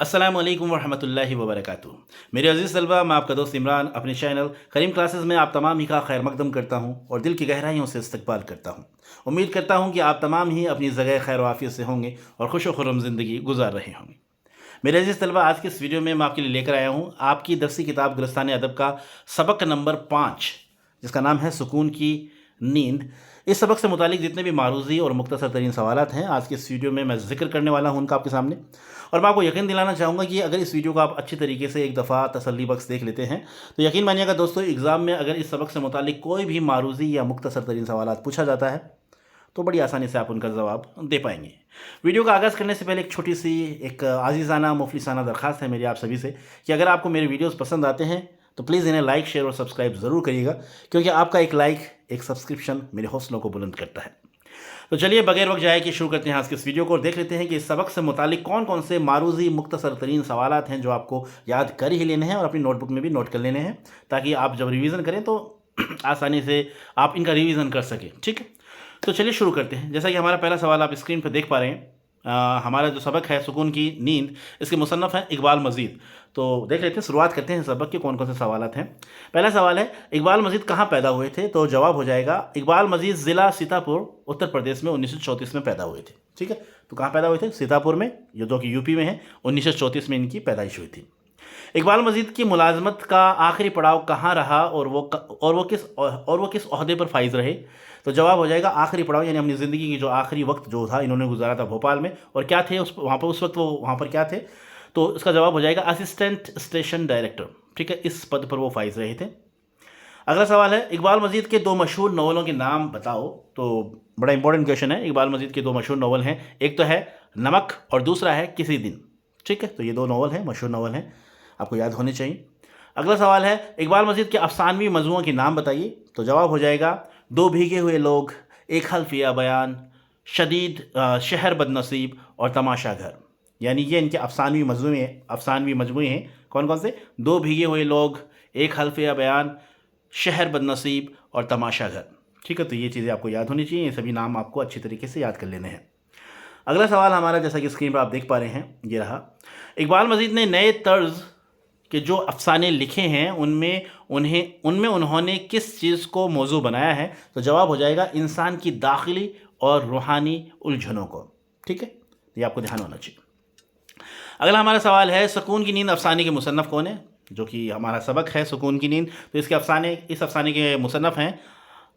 अस्सलाम वालेकुम वरहमतुल्लाहि वबरकातुहू। मेरे अजीज़ तलबा, मैं आपका दोस्त इमरान अपने चैनल करीम क्लासेस में आप तमाम ही का खैर मकदम करता हूँ और दिल की गहराइयों से इस्तकबाल करता हूँ। उम्मीद करता हूँ कि आप तमाम ही अपनी जगह खैर वाफियत से होंगे और खुश व खुर्रम ज़िंदगी गुजार रहे होंगे। मेरे अजीज़ तलबा, आज की इस वीडियो में मैं आपके लिए लेकर आया हूँ आपकी दरसी किताब गुलिस्तान अदब का सबक नंबर 5, जिसका नाम है सुकून की नींद। इस सबक से मुतालिक जितने भी मारूज़ी और मुख्तसर तरीन सवालात हैं, आज के इस वीडियो में मैं ज़िक्र करने वाला हूँ उनका आपके सामने। और मैं आपको यकीन दिलाना चाहूँगा कि अगर इस वीडियो को आप अच्छी तरीके से एक दफ़ा तसल्ली बख्श देख लेते हैं तो यकीन मानिएगा दोस्तों, एग्ज़ाम में अगर इस सबक से मुतालिक कोई भी मारूज़ी या मुख्तसर तरीन सवालात पूछा जाता है तो बड़ी आसानी से आप उनका जवाब दे पाएंगे। वीडियो का आगाज़ करने से पहले एक छोटी सी एक आज़ीज़ाना मुफलिसाना दरख्वास्त है मेरी आप सभी से कि अगर आपको मेरे वीडियोस पसंद आते हैं तो प्लीज़ इन्हें लाइक, शेयर और सब्सक्राइब ज़रूर करिएगा, क्योंकि आपका एक लाइक, एक सब्सक्रिप्शन मेरे हौसलों को बुलंद करता है। तो चलिए बगैर वक्त जाए कि शुरू करते हैं आज के इस वीडियो को और देख लेते हैं कि इस सबक से मुतालिक कौन कौन से मारूज़ी मुख्तसर तरीन सवालात हैं जो आपको याद कर ही लेने हैं और अपनी नोटबुक में भी नोट कर लेने हैं, ताकि आप जब रिवीज़न करें तो आसानी से आप इनका रिवीज़न कर सकें। ठीक है, तो चलिए शुरू करते हैं। जैसा कि हमारा पहला सवाल आप स्क्रीन पर देख पा रहे हैं, हमारा जो सबक है सुकून की नींद, इसके मुसन्नफ़ हैं इकबाल मजीद। तो देख लेते हैं, शुरुआत करते हैं सबक के कौन कौन से सवालात हैं। पहला सवाल है, इकबाल मजीद कहाँ पैदा हुए थे? तो जवाब हो जाएगा, इकबाल मजीद ज़िला सीतापुर, उत्तर प्रदेश में 1934 में पैदा हुए थे। ठीक है, तो कहाँ पैदा हुए थे? सीतापुर में, जो कि यूपी में है। 1934 में इनकी पैदाइश हुई थी। इकबाल मजीद की मुलाजमत का आखिरी पड़ाव कहाँ रहा और वो किस ओहदे पर फाइज रहे? तो जवाब हो जाएगा, आखिरी पड़ाव यानी अपनी ज़िंदगी की जो आखिरी वक्त जो था इन्होंने गुजारा था भोपाल में। और क्या थे वहाँ पर उस वक्त, वो वहाँ पर क्या थे? तो इसका जवाब हो जाएगा असिस्टेंट स्टेशन डायरेक्टर। ठीक है, इस पद पर वो फाइज रहे थे। अगला सवाल है, इकबाल मजीद के दो मशहूर नावलों के नाम बताओ। तो बड़ा इंपॉर्टेंट क्वेश्चन है। इकबाल मजीद के दो मशहूर नावल हैं, एक तो है नमक और दूसरा है किसी दिन। ठीक है, तो ये दो नावल हैं, मशहूर नावल हैं, आपको याद होने चाहिए। अगला सवाल है, इकबाल मजीद के अफसानवी मजमुओं के नाम बताइए। तो जवाब हो जाएगा, दो भीगे हुए लोग, एक हल्फिया बयान, शदीद शहर बदनसीब और तमाशा घर। यानी ये इनके अफसानवी मजमुए हैं। कौन कौन से? दो भीगे हुए लोग, एक हल्फिया बयान, शहर बदनसीब और तमाशा घर। ठीक है, तो ये चीज़ें आपको याद होनी चाहिए, ये सभी नाम आपको अच्छी तरीके से याद कर लेने हैं। अगला सवाल हमारा, जैसा कि स्क्रीन पर आप देख पा रहे हैं, ये रहा, इकबाल मजीद ने नए तर्ज के जो अफसाने लिखे हैं उनमें उन्होंने किस चीज़ को मौजू बनाया है? तो जवाब हो जाएगा, इंसान की दाखिली और रूहानी उलझनों को। ठीक है, ये आपको ध्यान होना चाहिए। अगला हमारा सवाल है, सुकून की नींद अफसाने के मुसन्नफ़ कौन है? जो कि हमारा सबक है सुकून की नींद, तो इस अफसाने के मुसन्नफ़ हैं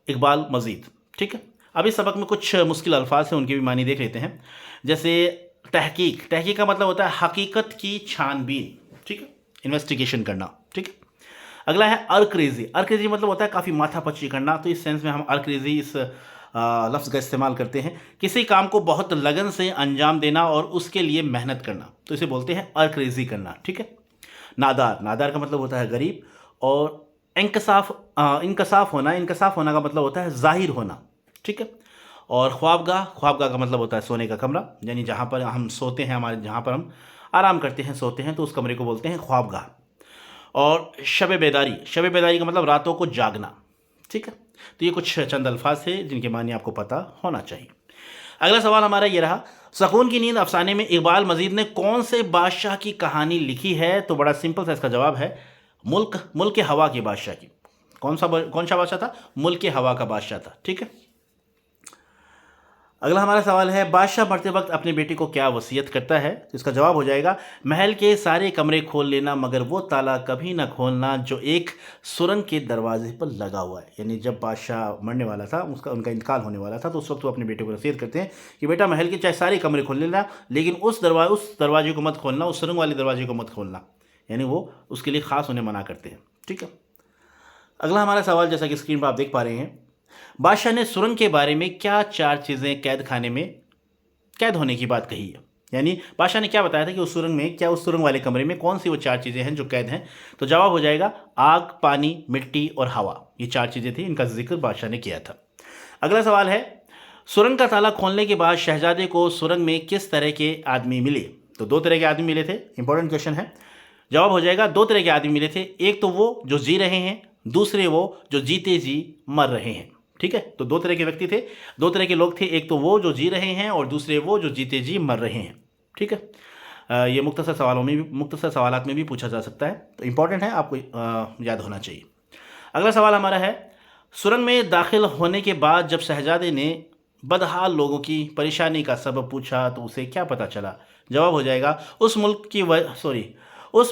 इकबाल मजीद। ठीक है, अब इस सबक में कुछ मुश्किल अल्फाज हैं, उनके भी मानी देख लेते हैं। जैसे तहकीक का मतलब होता है हकीकत की छानबीन। ठीक है, इन्वेस्टिगेशन करना। ठीक है, अगला है अर्करेजी। अर्करेजी मतलब होता है काफ़ी माथापच्ची करना। तो इस सेंस में हम अर्करेजी इस लफ्ज़ का इस्तेमाल करते हैं, किसी काम को बहुत लगन से अंजाम देना और उसके लिए मेहनत करना, तो इसे बोलते हैं अर्करेजी करना। ठीक है, नादार का मतलब होता है गरीब। और इंकसाफ होना का मतलब होता है जाहिर होना। ठीक है, और ख्वाबगाह का मतलब होता है सोने का कमरा, यानी जहाँ पर हम सोते हैं, जहाँ पर हम आराम करते हैं, सोते हैं, तो उस कमरे को बोलते हैं ख्वाबगाह। और शब बेदारी का मतलब रातों को जागना। ठीक है, तो ये कुछ चंद अल्फाज थे जिनके मानी आपको पता होना चाहिए। अगला सवाल हमारा ये रहा, सुकून की नींद अफसाने में इकबाल मजीद ने कौन से बादशाह की कहानी लिखी है? तो बड़ा सिंपल सा इसका जवाब है, मुल्क हवा के बादशाह की। कौन सा बादशाह था? मुल्क हवा का बादशाह था। ठीक है, अगला हमारा सवाल है, बादशाह मरते वक्त अपने बेटे को क्या वसीयत करता है? तो इसका जवाब हो जाएगा, महल के सारे कमरे खोल लेना मगर वो ताला कभी ना खोलना जो एक सुरंग के दरवाजे पर लगा हुआ है। यानी जब बादशाह मरने वाला था, उनका इंतकाल होने वाला था, तो उस वक्त वो अपने बेटे को वसीयत करते हैं कि बेटा महल के चाहे सारे कमरे खोल लेना, लेकिन उस दरवाजे को मत खोलना, उस सुरंग वाले दरवाजे को मत खोलना। यानी वो उसके लिए ख़ास उन्हें मना करते हैं। ठीक है, अगला हमारा सवाल, जैसा कि स्क्रीन पर आप देख पा रहे हैं, बादशाह ने सुरंग के बारे में क्या 4 चीज़ें कैद खाने में कैद होने की बात कही है? यानी बादशाह ने क्या बताया था कि उस सुरंग वाले कमरे में कौन सी वो 4 चीज़ें हैं जो कैद हैं? तो जवाब हो जाएगा, आग, पानी, मिट्टी और हवा। ये 4 चीज़ें थी, इनका जिक्र बादशाह ने किया था। अगला सवाल है, सुरंग का ताला खोलने के बाद शहजादे को सुरंग में किस तरह के आदमी मिले? तो 2 तरह के आदमी मिले थे। इंपॉर्टेंट क्वेश्चन है। जवाब हो जाएगा, 2 तरह के आदमी मिले थे, एक तो वो जो जी रहे हैं, दूसरे वो जो जीते जी मर रहे हैं। ठीक है, तो 2 तरह के व्यक्ति थे, 2 तरह के लोग थे, एक तो वो जो जी रहे हैं और दूसरे वो जो जीते जी मर रहे हैं। ठीक है, ये मुख्तसर सवालात में भी पूछा जा सकता है, तो इम्पॉर्टेंट है, आपको याद होना चाहिए। अगला सवाल हमारा है, सुरंग में दाखिल होने के बाद जब शहजादे ने बदहाल लोगों की परेशानी का सबब पूछा तो उसे क्या पता चला? जवाब हो जाएगा, उस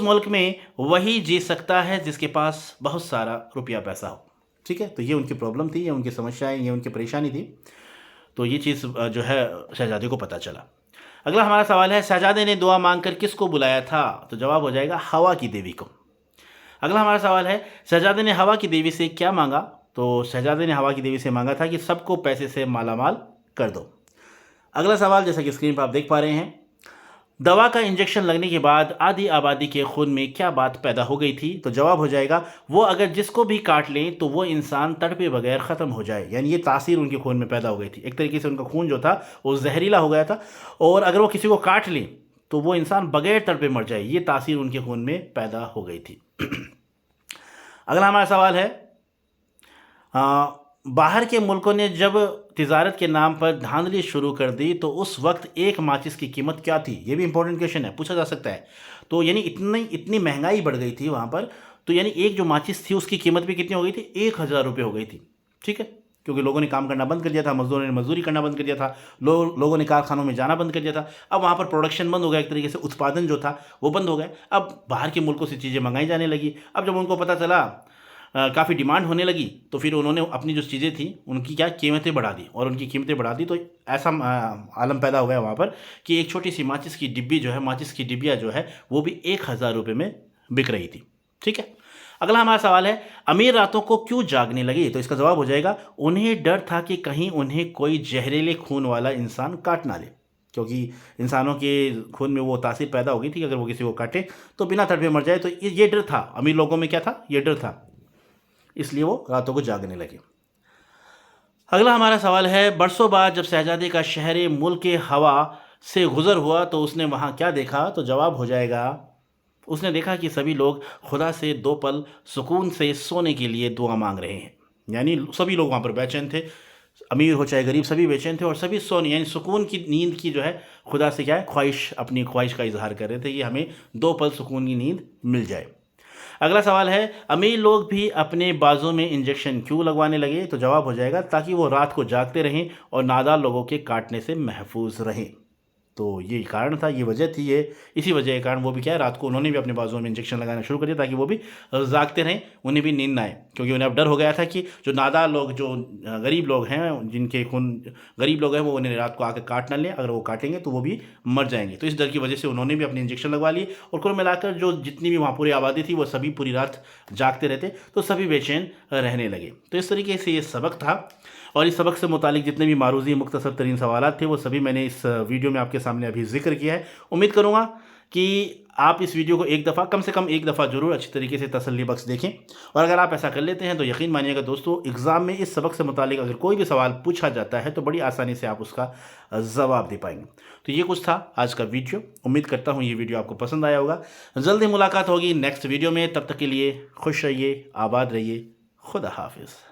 मुल्क में वही जी सकता है जिसके पास बहुत सारा रुपया पैसा हो। ठीक है, तो ये उनकी प्रॉब्लम थी, ये उनकी समस्याएं, ये उनकी परेशानी थी। तो ये चीज़ जो है शहजादे को पता चला। अगला हमारा सवाल है, शहजादे ने दुआ मांगकर किसको बुलाया था? तो जवाब हो जाएगा हवा की देवी को। अगला हमारा सवाल है, शहजादे ने हवा की देवी से क्या मांगा? तो शहजादे ने हवा की देवी से मांगा था कि सबको पैसे से मालामाल कर दो। अगला सवाल, जैसा कि स्क्रीन पर आप देख पा रहे हैं, दवा का इंजेक्शन लगने के बाद आधी आबादी के खून में क्या बात पैदा हो गई थी? तो जवाब हो जाएगा, वो अगर जिसको भी काट लें तो वो इंसान तड़पे बगैर ख़त्म हो जाए। यानी ये तासीर उनके खून में पैदा हो गई थी। एक तरीके से उनका खून जो था वो जहरीला हो गया था, और अगर वो किसी को काट लें तो वो इंसान बगैर तड़पे मर जाए। ये तासीर उनके खून में पैदा हो गई थी। अगला हमारा सवाल है, बाहर के मुल्कों ने जब तिजारत के नाम पर धांधली शुरू कर दी तो उस वक्त एक माचिस की कीमत क्या थी? ये भी इंपॉर्टेंट क्वेश्चन है, पूछा जा सकता है। तो यानी इतनी महंगाई बढ़ गई थी वहाँ पर, तो यानी एक जो माचिस थी उसकी कीमत भी कितनी हो गई थी? 1000 रुपये हो गई थी। ठीक है, क्योंकि लोगों ने काम करना बंद कर दिया था, मजदूरों ने मजदूरी करना बंद कर दिया था, लोगों ने कारखानों में जाना बंद कर दिया था। अब वहाँ पर प्रोडक्शन बंद हो गया, एक तरीके से उत्पादन जो था वो बंद हो गया। अब बाहर के मुल्कों से चीज़ें मंगाई जाने लगी। अब जब उनको पता चला, काफ़ी डिमांड होने लगी, तो फिर उन्होंने अपनी जो चीज़ें थी उनकी क्या कीमतें बढ़ा दी, और उनकी कीमतें बढ़ा दी तो ऐसा आलम पैदा हो गया वहाँ पर कि एक छोटी सी माचिस की डिब्बी जो है, माचिस की डिब्बिया जो है वो भी 1000 रुपये में बिक रही थी। ठीक है, अगला हमारा सवाल है, अमीर रातों को क्यों जागने लगे? तो इसका जवाब हो जाएगा, उन्हें डर था कि कहीं उन्हें कोई जहरीले खून वाला इंसान काट ना ले, क्योंकि इंसानों के खून में वो तासीर पैदा हो गई थी कि अगर वो किसी को काटे तो बिना तड़पे मर जाए। तो ये डर था अमीर लोगों में, क्या था? ये डर था, इसलिए वो रातों को जागने लगे। अगला हमारा सवाल है, बरसों बाद जब शहजादे का शहर मुल्क के हवा से गुजर हुआ तो उसने वहाँ क्या देखा? तो जवाब हो जाएगा, उसने देखा कि सभी लोग खुदा से 2 पल सुकून से सोने के लिए दुआ मांग रहे हैं। यानी सभी लोग वहाँ पर बेचैन थे, अमीर हो चाहे गरीब, सभी बेचैन थे, और सभी सोने यानी सुकून की नींद की जो है खुदा से क्या है, ख्वाहिश, अपनी ख्वाहिश का इजहार कर रहे थे कि हमें 2 पल सुकून की नींद मिल जाए। अगला सवाल है, अमीर लोग भी अपने बाजू में इंजेक्शन क्यों लगवाने लगे? तो जवाब हो जाएगा, ताकि वो रात को जागते रहें और नादार लोगों के काटने से महफूज रहें। तो ये कारण था, ये वजह थी, ये इसी वजह के कारण वो भी क्या है, रात को उन्होंने भी अपने बाजुओं में इंजेक्शन लगाना शुरू कर दिया ताकि वो भी जागते रहें, उन्हें भी नींद ना आए। क्योंकि उन्हें अब डर हो गया था कि जो नादार लोग, जो गरीब लोग हैं, जिनके खून गरीब लोग हैं, वो उन्हें रात को आकर काट ना लें, अगर वो काटेंगे तो वो भी मर जाएंगे। तो इस डर की वजह से उन्होंने भी अपने इंजेक्शन लगवा लिए, और कुल मिलाकर जो जितनी भी वहाँ पूरी आबादी थी वो सभी पूरी रात जागते रहते, तो सभी बेचैन रहने लगे। तो इस तरीके से ये सबक था, और इस सबक से मुतालिक जितने भी मारूजी मुख्तसर तरीन सवालात थे वो सभी मैंने इस वीडियो में आपके सामने अभी जिक्र किया है। उम्मीद करूँगा कि आप इस वीडियो को एक दफ़ा, कम से कम एक दफ़ा ज़रूर अच्छी तरीके से तसल्ली बख्श देखें, और अगर आप ऐसा कर लेते हैं तो यकीन मानिएगा दोस्तों, एग्ज़ाम में इस सबक से मुतालिक अगर कोई भी सवाल पूछा जाता है तो बड़ी आसानी से आप उसका जवाब दे पाएंगे। तो ये कुछ था आज का वीडियो। उम्मीद करता हूँ ये वीडियो आपको पसंद आया होगा। जल्दी मुलाकात होगी नेक्स्ट वीडियो में, तब तक के लिए खुश रहिए, आबाद रहिए, खुदा हाफिज़।